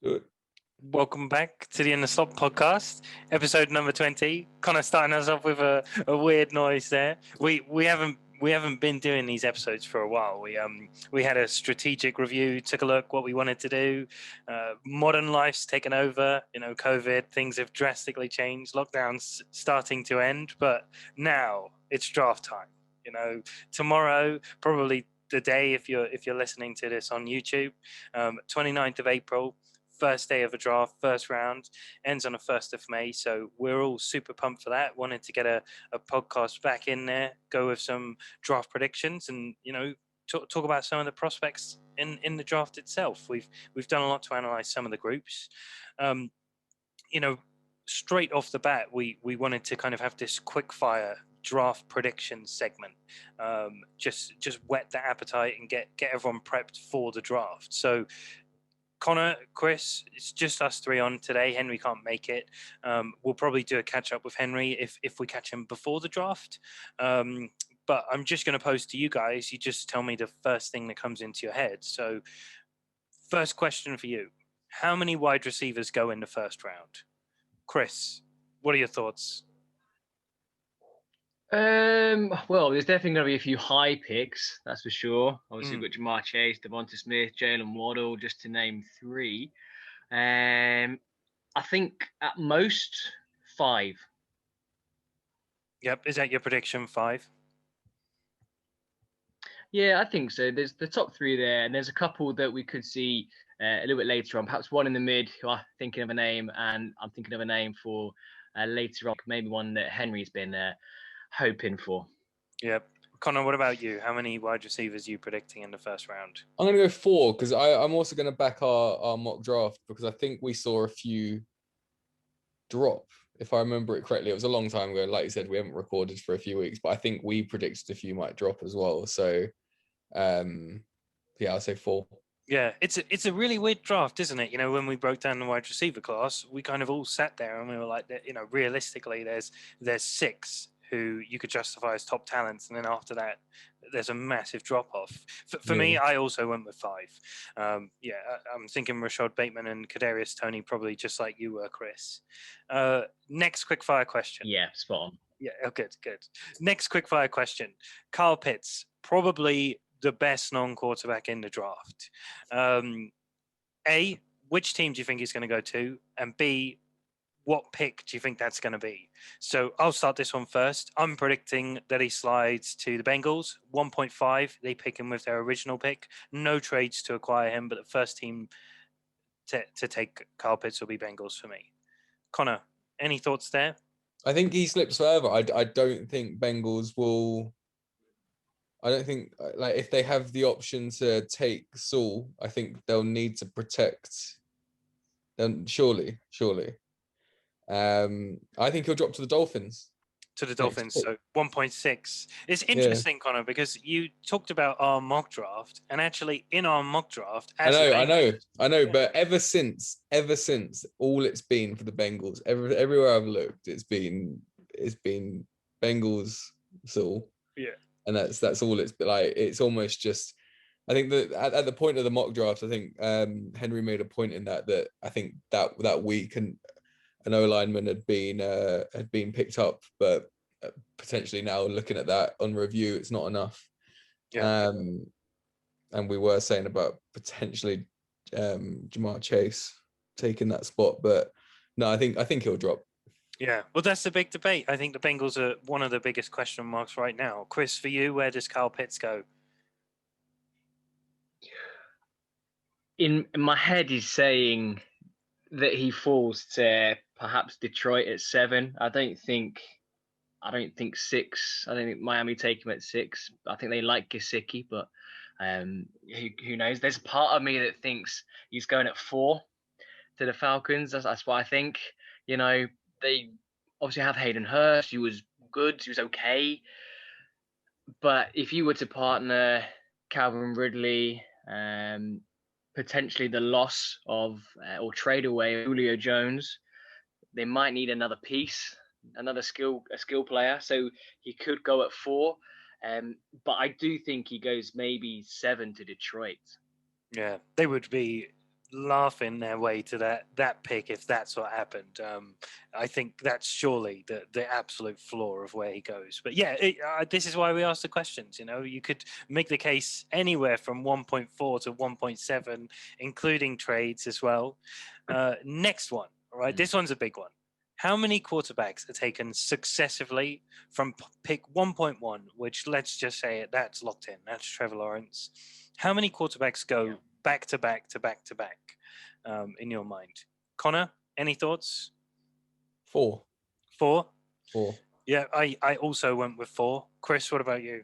Do it. Welcome back to the In the Slot podcast, episode number 20. Connor starting us off with a weird noise there. We haven't been doing these episodes for a while. We had a strategic review, took a look what we wanted to do. Modern life's taken over. COVID, things have drastically changed. Lockdown's starting to end, but now it's draft time. Tomorrow, probably the day if you're listening to this on YouTube, 29th of April. First day of a draft, first round, ends on the 1st of May. So we're all super pumped for that. Wanted to get a podcast back in there, go with some draft predictions and, talk about some of the prospects in the draft itself. We've done a lot to analyze some of the groups. Straight off the bat, we wanted to kind of have this quick fire draft prediction segment. Just whet the appetite and get everyone prepped for the draft. So Connor, Chris, it's just us three on today. Henry can't make it. We'll probably do a catch up with Henry if we catch him before the draft. But I'm just going to pose to you guys. You just tell me the first thing that comes into your head. So first question for you. How many wide receivers go in the first round? Chris, what are your thoughts? Well, there's definitely going to be a few high picks, that's for sure. Obviously, we've got Jamar Chase, Devonta Smith, Jalen Waddle, just to name three. I think at most 5. Yep. Is that your prediction, 5? Yeah, I think so. There's the top 3 there, and there's a couple that we could see a little bit later on. Perhaps one in the mid, who I'm thinking of a name, and I'm thinking of a name for later on, maybe one that Henry's been hoping for. Yep. Connor, what about you? How many wide receivers are you predicting in the first round? I'm going to go 4 because I'm also going to back our mock draft because I think we saw a few drop. If I remember it correctly, it was a long time ago. Like you said, we haven't recorded for a few weeks, but I think we predicted a few might drop as well. So, I'll say 4. Yeah, it's a really weird draft, isn't it? When we broke down the wide receiver class, we kind of all sat there and we were like, realistically, there's 6 who you could justify as top talents, and then after that, there's a massive drop off. For me, I also went with 5. I'm thinking Rashad Bateman and Kadarius Toney, probably just like you were, Chris. Next quickfire question. Yeah, spot on. Yeah, good. Next quickfire question. Kyle Pitts, probably the best non-quarterback in the draft. A, which team do you think he's going to go to? And B, what pick do you think that's going to be? So I'll start this one first. I'm predicting that he slides to the Bengals. 1.5, they pick him with their original pick. No trades to acquire him, but the first team to take Kyle Pitts will be Bengals for me. Connor, any thoughts there? I think he slips further. I don't think Bengals will. I don't think, like, if they have the option to take Saul, I think they'll need to protect them. Surely. I think he'll drop to the Dolphins. To the Dolphins, so 1.6. It's interesting, Connor, because you talked about our mock draft, and actually in our mock draft, I know, but ever since all it's been for the Bengals, everywhere I've looked, it's been Bengals Saul. Yeah. And that's all it's been. Like, it's almost just, I think that at the point of the mock draft, I think Henry made a point in that I think that week and an O-lineman had been picked up, but potentially now looking at that on review, it's not enough. Yeah. And we were saying about potentially Jamar Chase taking that spot, but no, I think he'll drop. Yeah, well, that's the big debate. I think the Bengals are one of the biggest question marks right now. Chris, for you, where does Kyle Pitts go? In my head, he's saying that he falls to perhaps Detroit at 7. I don't think 6. I don't think Miami take him at 6. I think they like Gesicki, but who knows? There's a part of me that thinks he's going at 4 to the Falcons. That's what I think. They obviously have Hayden Hurst. He was good. He was okay. But if you were to partner Calvin Ridley, potentially the loss of or trade away Julio Jones, they might need another piece, a skill player. So he could go at 4. But I do think he goes maybe 7 to Detroit. Yeah, they would be laughing their way to that pick if that's what happened. I think that's surely the absolute floor of where he goes. But yeah, this is why we ask the questions. You know, you could make the case anywhere from 1.4 to 1.7, including trades as well. Next one, all right? This one's a big one. How many quarterbacks are taken successively from pick 1.1, which let's just say it, that's locked in. That's Trevor Lawrence. How many quarterbacks go back to back to back to back in your mind? Connor, any thoughts? 4. 4? 4. Yeah, I also went with 4. Chris, what about you?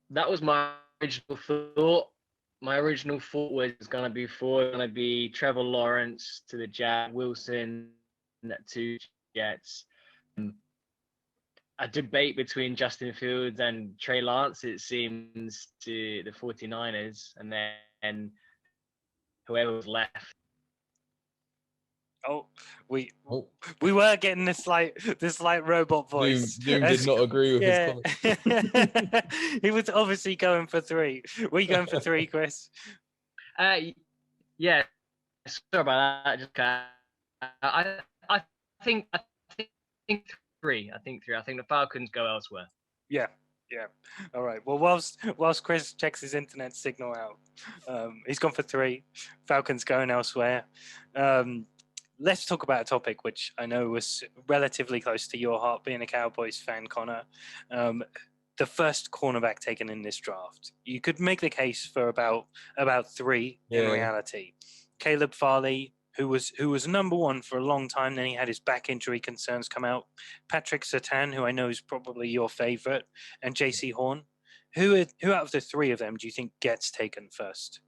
That was my original thought. My original thought was going to be 4, going to be Trevor Lawrence to the Jets, Wilson to Jets. A debate between Justin Fields and Trey Lance, it seems, to the 49ers, and then whoever was left. Oh, we were getting this slight robot voice. Doom did not agree with his comment. He was obviously going for 3. Were you going for 3, Chris? Yeah. Sorry about that. Just I think 3. I think 3. I think the Falcons go elsewhere. Yeah. All right. Well, whilst Chris checks his internet signal out, he's gone for 3. Falcons going elsewhere. Let's talk about a topic which I know was relatively close to your heart, being a Cowboys fan, Connor. The first cornerback taken in this draft. You could make the case for about 3 in reality. Caleb Farley, who was number 1 for a long time, then he had his back injury concerns come out. Patrick Surtain, who I know is probably your favorite, and JC Horn. Who out of the 3 of them do you think gets taken first?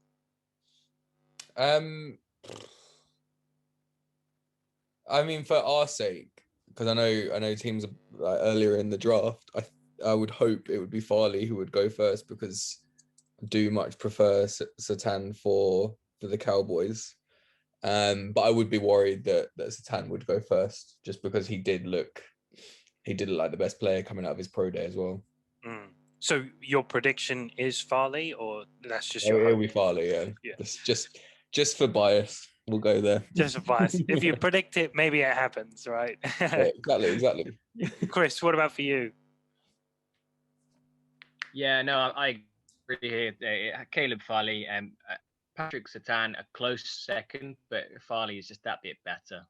I mean, for our sake, because I know teams earlier in the draft, I would hope it would be Farley who would go first, because I do much prefer Surtain for the Cowboys. But I would be worried that Surtain would go first, just because he did look like the best player coming out of his pro day as well. So your prediction is Farley, or that's just It'll be Farley, yeah. Just for bias, we'll go there. Just for bias. If you predict it, maybe it happens, right? Yeah, exactly. Chris, what about for you? Yeah, no, I agree here. Caleb Farley and Patrick Surtain a close second, but Farley is just that bit better.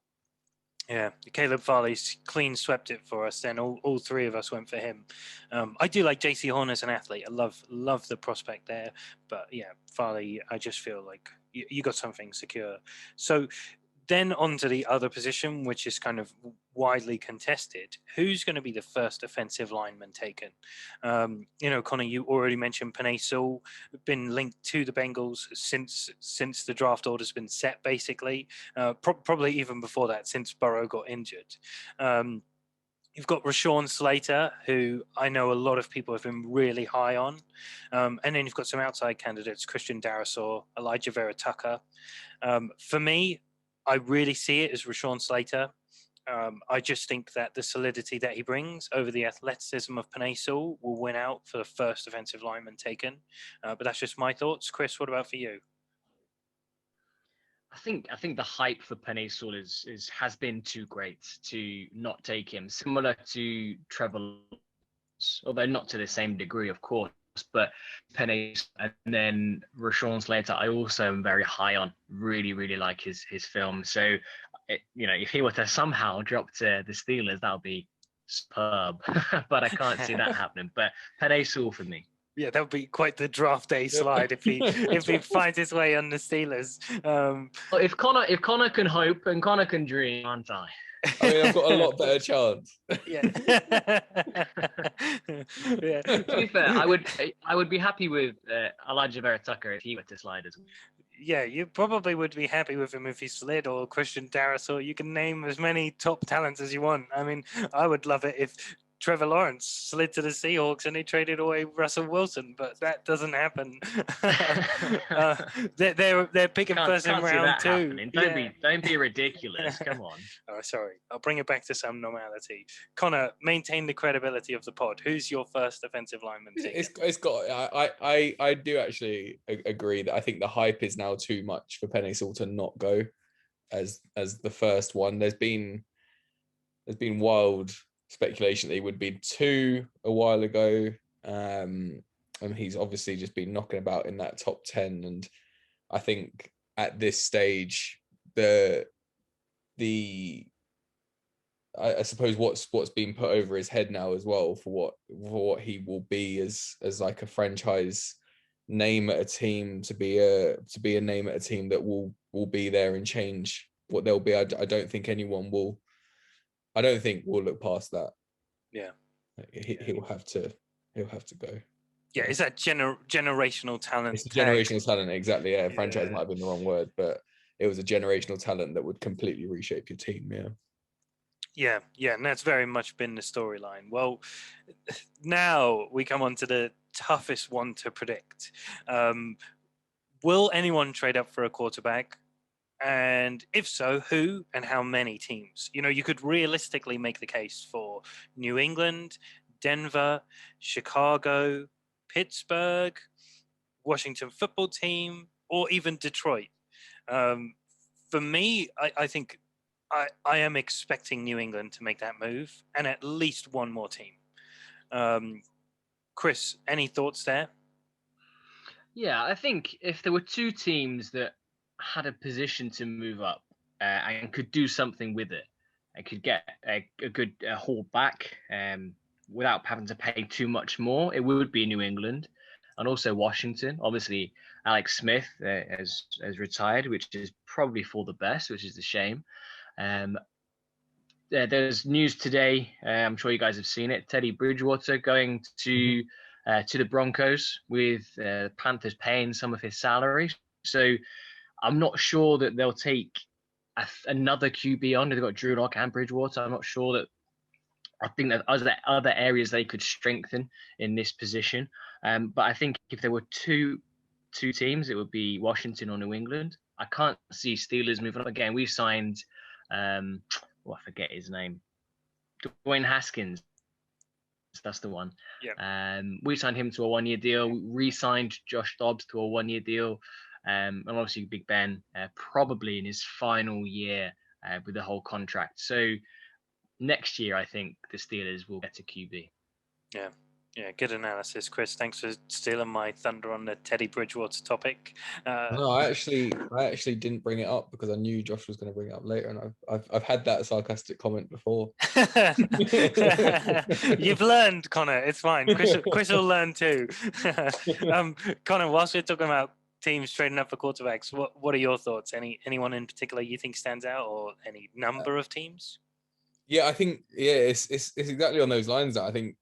Yeah, Caleb Farley's clean swept it for us. Then all 3 of us went for him. I do like JC Horn as an athlete. I love the prospect there. But yeah, Farley, I just feel like you got something secure. So then on to the other position, which is kind of widely contested. Who's going to be the first offensive lineman taken? Connor, you already mentioned Penei Sewell, been linked to the Bengals since the draft order's been set, basically. Probably even before that, since Burrow got injured. You've got Rashawn Slater, who I know a lot of people have been really high on. And then you've got some outside candidates, Christian Darrisaw, Elijah Vera Tucker. For me, I really see it as Rashawn Slater. I just think that the solidity that he brings over the athleticism of Penei Sewell will win out for the first offensive lineman taken. But that's just my thoughts. Chris, what about for you? I think the hype for Penei Sewell has been too great to not take him. Similar to Trevor Lawrence, although not to the same degree, of course. But Penei and then Rashawn Slater, I also am very high on. Really, really like his film. So, if he were to somehow drop to the Steelers, that would be superb. But I can't see that happening. But Penei Sewell for me. Yeah, that would be quite the draft day slide if he finds his way on the Steelers. If Connor can hope and Connor can dream, aren't I? I mean, I've got a lot better chance. Yeah. Yeah. To be fair, I would be happy with Elijah Vera Tucker if he were to slide as well. Yeah, you probably would be happy with him if he slid, or Christian Darrisaw. You can name as many top talents as you want. I mean, I would love it if Trevor Lawrence slid to the Seahawks and they traded away Russell Wilson, but that doesn't happen. They're picking first in can't see round that 2. happening. Don't be ridiculous. Come on. Oh, sorry. I'll bring it back to some normality. Connor, maintain the credibility of the pod. Who's your first offensive lineman? It's got. I do actually agree that I think the hype is now too much for Penny Sewell to not go as the first one. There's been wild speculation that he would be 2 a while ago. And he's obviously just been knocking about in that top 10. And I think at this stage, I suppose what's been put over his head now as well for what he will be as like a franchise name at a team, to be a name at a team that will be there and change what they'll be. I don't think anyone will. I don't think we'll look past that. Yeah, he'll have to go. Yeah, it's that generational talent. It's a generational talent, exactly. Yeah, franchise might have been the wrong word, but it was a generational talent that would completely reshape your team. Yeah, and that's very much been the storyline. Well, now we come on to the toughest one to predict. Will anyone trade up for a quarterback? And if so, who and how many teams? You could realistically make the case for New England, Denver, Chicago, Pittsburgh, Washington football team, or even Detroit. For me, I think I am expecting New England to make that move, and at least one more team. Chris, any thoughts there? Yeah, I think if there were 2 teams that had a position to move up and could do something with it, and could get a good haul back without having to pay too much more, it would be New England and also Washington. Obviously, Alex Smith has retired, which is probably for the best, which is a shame. There's news today. I'm sure you guys have seen it. Teddy Bridgewater going to the Broncos, with Panthers paying some of his salary. So I'm not sure that they'll take another QB on. They've got Drew Lock and Bridgewater. I'm not sure that. I think that other areas they could strengthen in this position. But I think if there were two teams, it would be Washington or New England. I can't see Steelers moving on. Again, we signed, I forget his name, Dwayne Haskins. That's the one. Yeah. We signed him to a 1-year deal. We re-signed Josh Dobbs to a 1-year deal. And obviously Big Ben probably in his final year with the whole contract. So next year, I think the Steelers will get a QB. Yeah, good analysis, Chris. Thanks for stealing my thunder on the Teddy Bridgewater topic. No, I actually didn't bring it up because I knew Josh was going to bring it up later, and I've had that sarcastic comment before. You've learned, Connor. It's fine. Chris will learn too. Connor, whilst we're talking about teams trading up for quarterbacks, what are your thoughts? Anyone in particular you think stands out, or any number of teams? Yeah, I think it's exactly on those lines that I think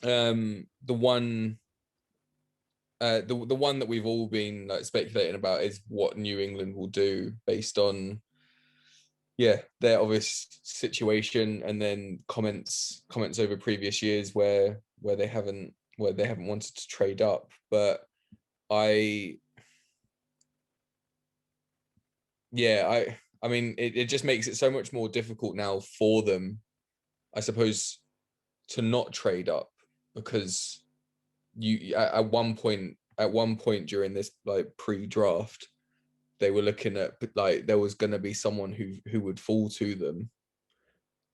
the one that we've all been speculating about is what New England will do based on their obvious situation, and then comments over previous years where they haven't wanted to trade up. But I mean it just makes it so much more difficult now for them, I suppose, to not trade up, because you at one point during this pre-draft, they were looking at there was going to be someone who would fall to them,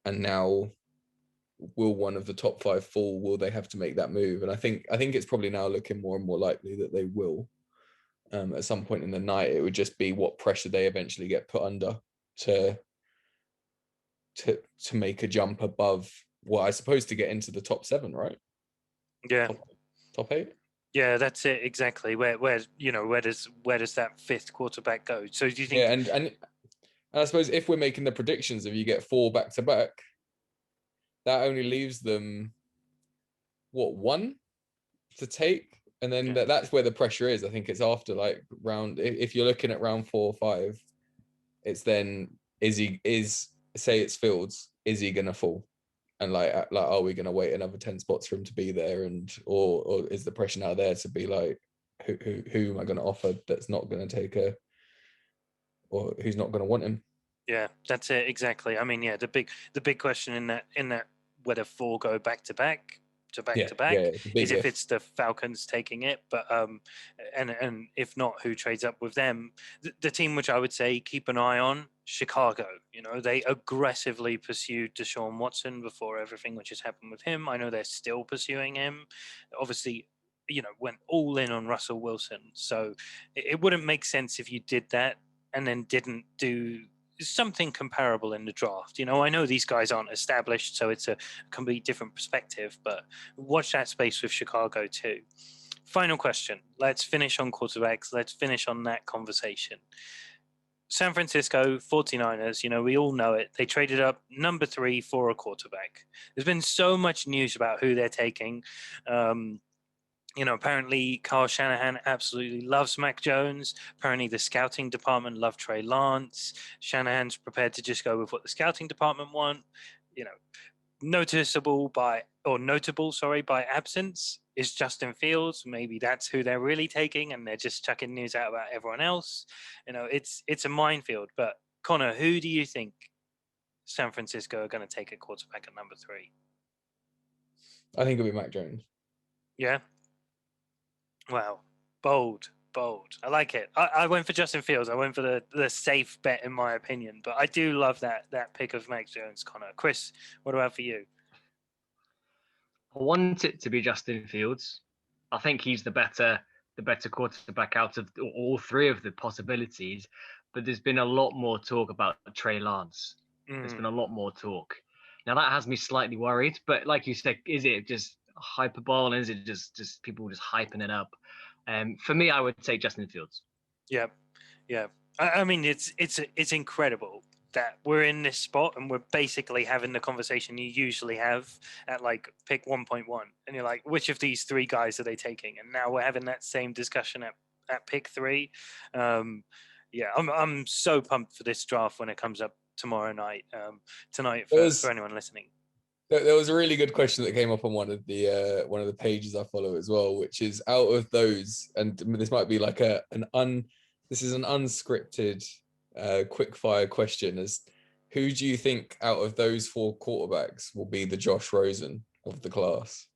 and now will one of the top 5 fall? Will they have to make that move? And I think it's probably now looking more and more likely that they will. At some point in the night, it would just be what pressure they eventually get put under to make a jump above I suppose to get into the top 7, right? Yeah, top 8. Yeah, that's it exactly. Where does that 5th quarterback go? So do you think? Yeah, and I suppose if we're making the predictions, if you get 4 back to back, that only leaves them 1 to take, and then that's where the pressure is. I think it's after round. If you're looking at round 4 or 5, it's then say it's Fields. Is he gonna fall? and like are we going to wait another 10 spots for him to be there, and or is the pressure now there to be like, who am I going to offer that's not going to take or who's not going to want him? Yeah, that's it exactly. I mean, yeah, the big question in that whether 4 go back to back It's a big is if if. it's the Falcons taking it, but and if not, who trades up with them? The team which I would say keep an eye on, Chicago. You know, they aggressively pursued Deshaun Watson before everything which has happened with him. I know they're still pursuing him. Obviously, you know, went all in on Russell Wilson. So it wouldn't make sense if you did that and then didn't do something comparable in the draft. You know, I know these guys aren't established, so it's a complete different perspective, but watch that space with Chicago too. Final question. Let's finish on quarterbacks. Let's finish on that conversation. San Francisco 49ers, you know, we all know it. They traded up number 3 for a quarterback. There's been so much news about who they're taking. You know, apparently Kyle Shanahan absolutely loves Mac Jones. Apparently the scouting department loved Trey Lance. Shanahan's prepared to just go with what the scouting department want. You know, notable by absence is Justin Fields. Maybe that's who they're really taking, and they're just chucking news out about everyone else. You know, it's a minefield. But Connor, who do you think San Francisco are going to take a quarterback at number 3? I think it'll be Mac Jones. Yeah. Wow. Bold. I like it. I went for Justin Fields. I went for the safe bet, in my opinion. But I do love that pick of Mac Jones, Connor. Chris, what about for you? I want it to be Justin Fields. I think he's the better quarterback out of all 3 of the possibilities. But there's been a lot more talk about Trey Lance. There's been a lot more talk. Now that has me slightly worried. But like you said, is it just hyperbole? Is it just people just hyping it up? For me, I would say Justin Fields. Yeah. I mean, it's incredible that we're in this spot and we're basically having the conversation you usually have at like pick 1.1, and you're like, which of these 3 guys are they taking? And now we're having that same discussion at pick 3. Yeah, I'm so pumped for this draft when it comes up tomorrow night. Tonight for anyone listening. There was a really good question that came up on one of the pages I follow as well, which is, out of those, and this might be like an unscripted quickfire question, as who do you think out of those 4 quarterbacks will be the Josh Rosen of the class?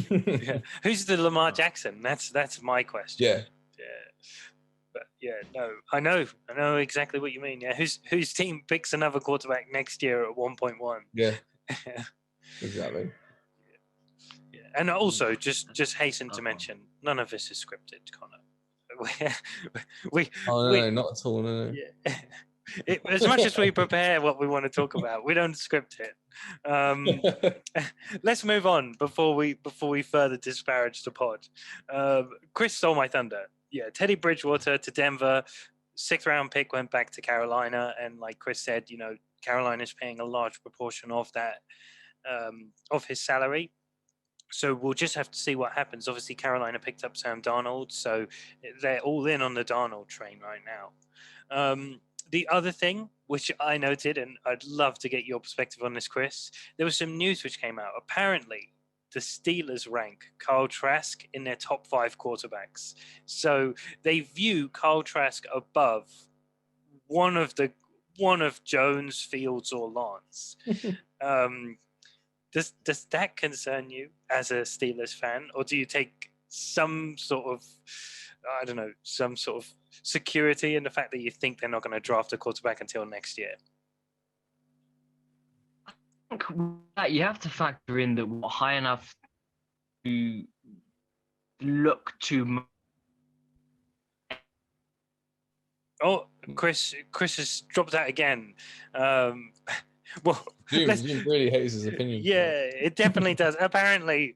Yeah. Who's the Lamar Jackson? That's my question. Yeah. But yeah, no, I know exactly what you mean. Yeah, whose team picks another quarterback next year at 1.1? Yeah, exactly. Yeah. And also, just hasten to mention, none of this is scripted, Connor. No, not at all. No. Yeah. As much as we prepare what we want to talk about, we don't script it. Let's move on before we further disparage the pod. Chris stole my thunder. Yeah, Teddy Bridgewater to Denver, 6th round pick, went back to Carolina, and like Chris said, you know, Carolina's paying a large proportion of that of his salary. So we'll just have to see what happens. Obviously, Carolina picked up Sam Darnold, so they're all in on the Darnold train right now. The other thing, which I noted, and I'd love to get your perspective on this, Chris, there was some news which came out. Apparently, the Steelers rank Kyle Trask in their top 5 quarterbacks. So they view Kyle Trask above one of Jones, Fields, or Lance. Does that concern you as a Steelers fan, or do you take some sort of, I don't know, some sort of security in the fact that you think they're not going to draft a quarterback until next year? I think you have to factor in that we're high enough to look to. Oh, Chris has dropped out again. Well, Jim really hates his opinion. Yeah, it definitely does. Apparently,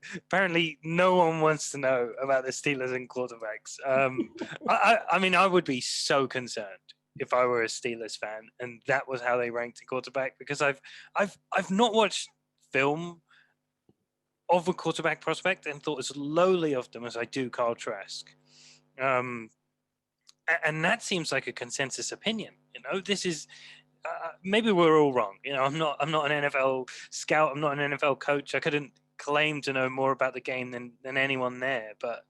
no one wants to know about the Steelers and quarterbacks. I mean, I would be so concerned if I were a Steelers fan and that was how they ranked a quarterback, because I've not watched film of a quarterback prospect and thought as lowly of them as I do Kyle Trask. And that seems like a consensus opinion. You know, this is maybe we're all wrong. I'm not an NFL scout. I'm not an NFL coach. I couldn't claim to know more about the game than anyone there. But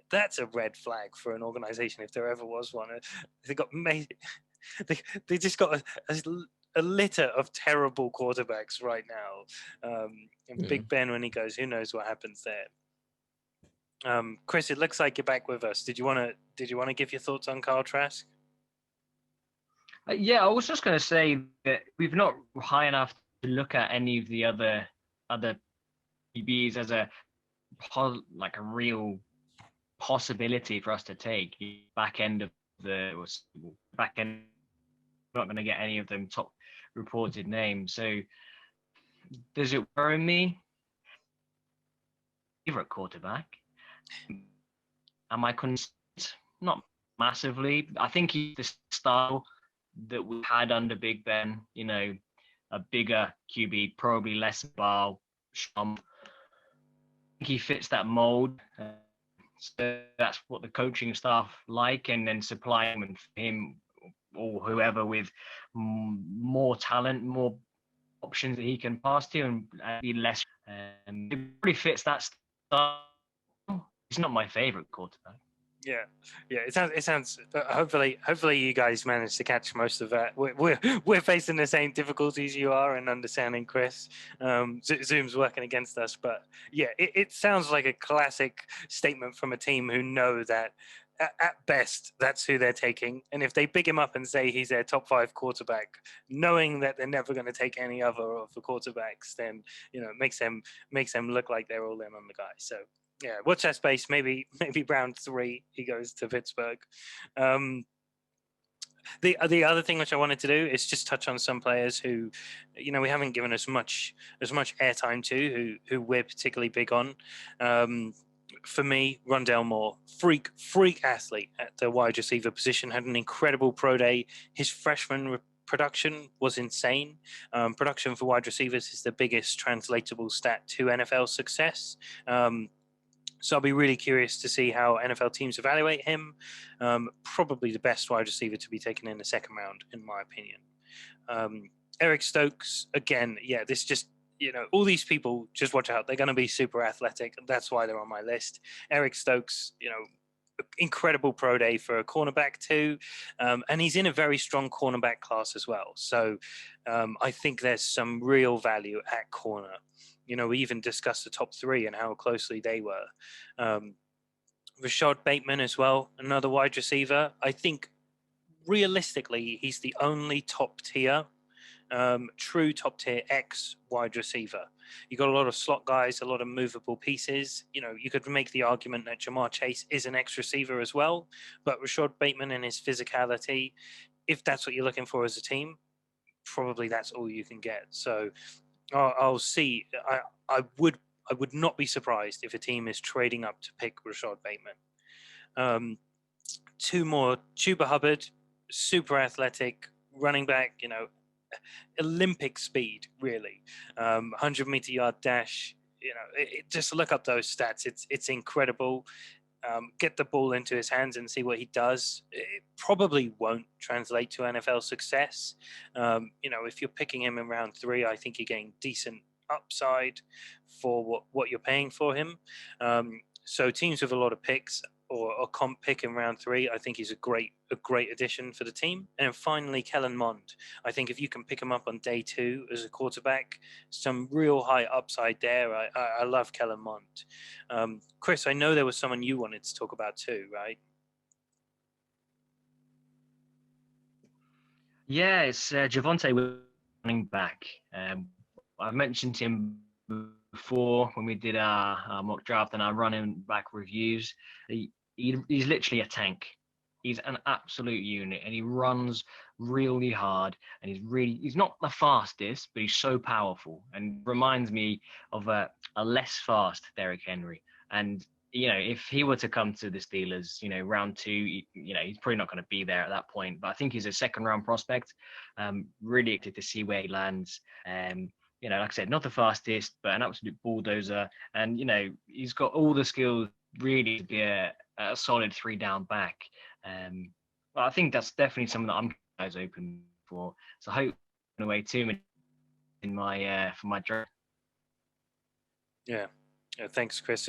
that's a red flag for an organization if there ever was one. They got made. They just got a litter of terrible quarterbacks right now. And Big Ben, when he goes, who knows what happens there. Chris, it looks like you're back with us. Did you want to give your thoughts on Kyle Trask? Yeah, I was just going to say that we've not high enough to look at any of the other QBs as a real possibility for us to take. Back end, not going to get any of them top reported names. So does it worry me? Favorite quarterback? Am I concerned? Not massively. I think he's the style that we had under Big Ben. A bigger QB, probably less ball. I think he fits that mold. So that's what the coaching staff like, and then supply him or whoever with more talent, more options that he can pass to, and be less. It really fits that style. He's not my favorite quarterback. Yeah. It sounds. Hopefully, you guys managed to catch most of that. We're facing the same difficulties you are in understanding Chris. Zoom's working against us, but yeah, it sounds like a classic statement from a team who know that at best that's who they're taking, and if they big him up and say he's their top 5 quarterback, knowing that they're never going to take any other of the quarterbacks, then it makes them look like they're all in on the guy. So. Yeah, watch that space. Maybe round 3 he goes to Pittsburgh. The other thing which I wanted to do is just touch on some players who, we haven't given as much airtime to, who we're particularly big on. For me, Rondale Moore, freak athlete at the wide receiver position, had an incredible pro day. His freshman production was insane. Production for wide receivers is the biggest translatable stat to NFL success. So I'll be really curious to see how NFL teams evaluate him. Probably the best wide receiver to be taken in the second round, in my opinion. Eric Stokes, again, this just, all these people, just watch out. They're going to be super athletic. That's why they're on my list. Eric Stokes, incredible pro day for a cornerback too. And he's in a very strong cornerback class as well. So I think there's some real value at corner. We even discussed the top 3 and how closely they were. Rashad Bateman as well, another wide receiver. I think realistically, he's the only top tier, true top tier X wide receiver. You got a lot of slot guys, a lot of movable pieces. You could make the argument that Jamar Chase is an X receiver as well, but Rashad Bateman and his physicality, if that's what you're looking for as a team, probably that's all you can get. So I'll see. I would not be surprised if a team is trading up to pick Rashad Bateman. 2 more. Chuba Hubbard, super athletic running back. Olympic speed, really. 100-meter yard dash. Just look up those stats. It's incredible. Get the ball into his hands and see what he does. It probably won't translate to NFL success. If you're picking him in round 3, I think you're getting decent upside for what you're paying for him. So teams with a lot of picks or a comp pick in round 3, I think he's a great addition for the team. And then finally, Kellen Mond. I think if you can pick him up on day 2 as a quarterback, some real high upside there. I love Kellen Mond. Chris, I know there was someone you wanted to talk about too, right? Yeah, it's Javonte running back. I mentioned him before when we did our mock draft and our running back reviews. He's literally a tank. He's an absolute unit, and he runs really hard. And he's not the fastest, but he's so powerful, and reminds me of a less fast Derrick Henry. And if he were to come to the Steelers, round 2, he's probably not going to be there at that point. But I think he's a second-round prospect. Really excited to see where he lands. Like I said, not the fastest, but an absolute bulldozer. And he's got all the skills really to be a solid 3-down back. But I think that's definitely something that I'm guys open for. So I hope in a way too many in my for my draft. Yeah. Thanks, Chris.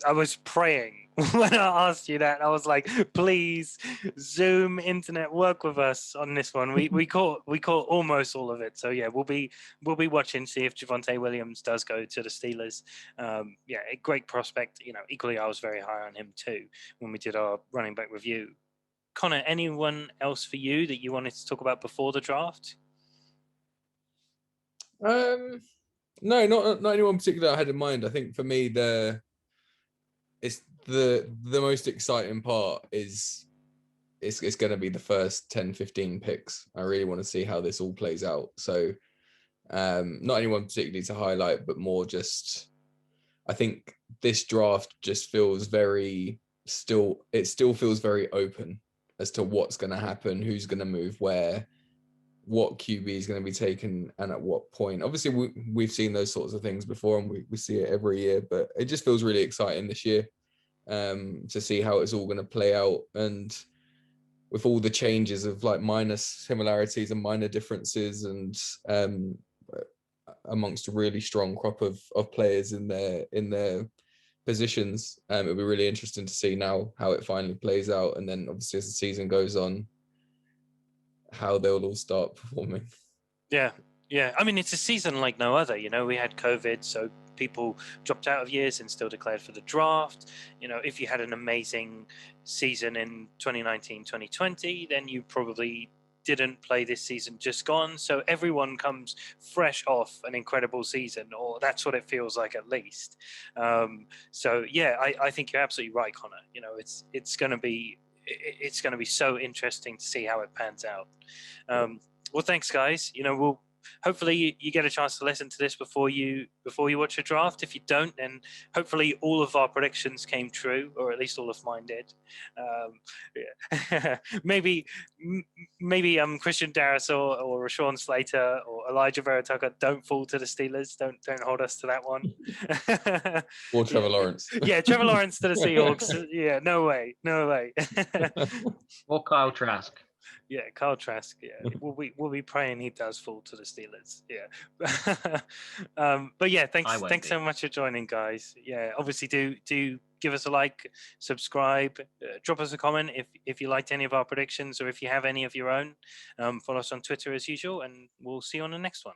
I was praying when I asked you that. I was like, please, Zoom internet, work with us on this one. We caught almost all of it. So yeah, we'll be watching, see if Javonte Williams does go to the Steelers. Yeah, a great prospect. You know, equally I was very high on him too when we did our running back review. Connor, anyone else for you that you wanted to talk about before the draft? No, not anyone particular I had in mind. I think for me it's the most exciting part is it's going to be the first 10-15 picks. I really want to see how this all plays out. So not anyone particularly to highlight, but more just I think this draft just feels very still feels very open as to what's going to happen, who's going to move where, what QB is going to be taken and at what point. Obviously, we've seen those sorts of things before and we see it every year, but it just feels really exciting this year to see how it's all going to play out. And with all the changes of like minor similarities and minor differences and amongst a really strong crop of players in their positions, it'll be really interesting to see now how it finally plays out. And then obviously as the season goes on, how they'll all start performing. Yeah. I mean, it's a season like no other. You know, we had COVID, so people dropped out of years and still declared for the draft. You know, if you had an amazing season in 2019, 2020, then you probably didn't play this season just gone. So everyone comes fresh off an incredible season, or that's what it feels like at least. So yeah, I think you're absolutely right, Connor. You know, it's going to be so interesting to see how it pans out. Well, thanks, guys. You know, we'll hopefully you get a chance to listen to this before you watch a draft. If you don't, then hopefully all of our predictions came true, or at least all of mine did. Yeah. maybe Christian Darris or Rashawn Slater or Elijah Vera Tucker don't fall to the Steelers. Don't hold us to that one. Or Trevor Lawrence. Yeah, Trevor Lawrence to the Seahawks. Yeah, no way. Or Kyle Trask. Yeah, Kyle Trask. Yeah, we'll be praying he does fall to the Steelers. Yeah, but yeah, thanks so much for joining, guys. Yeah, obviously do give us a like, subscribe, drop us a comment if you liked any of our predictions or if you have any of your own. Follow us on Twitter as usual, and we'll see you on the next one.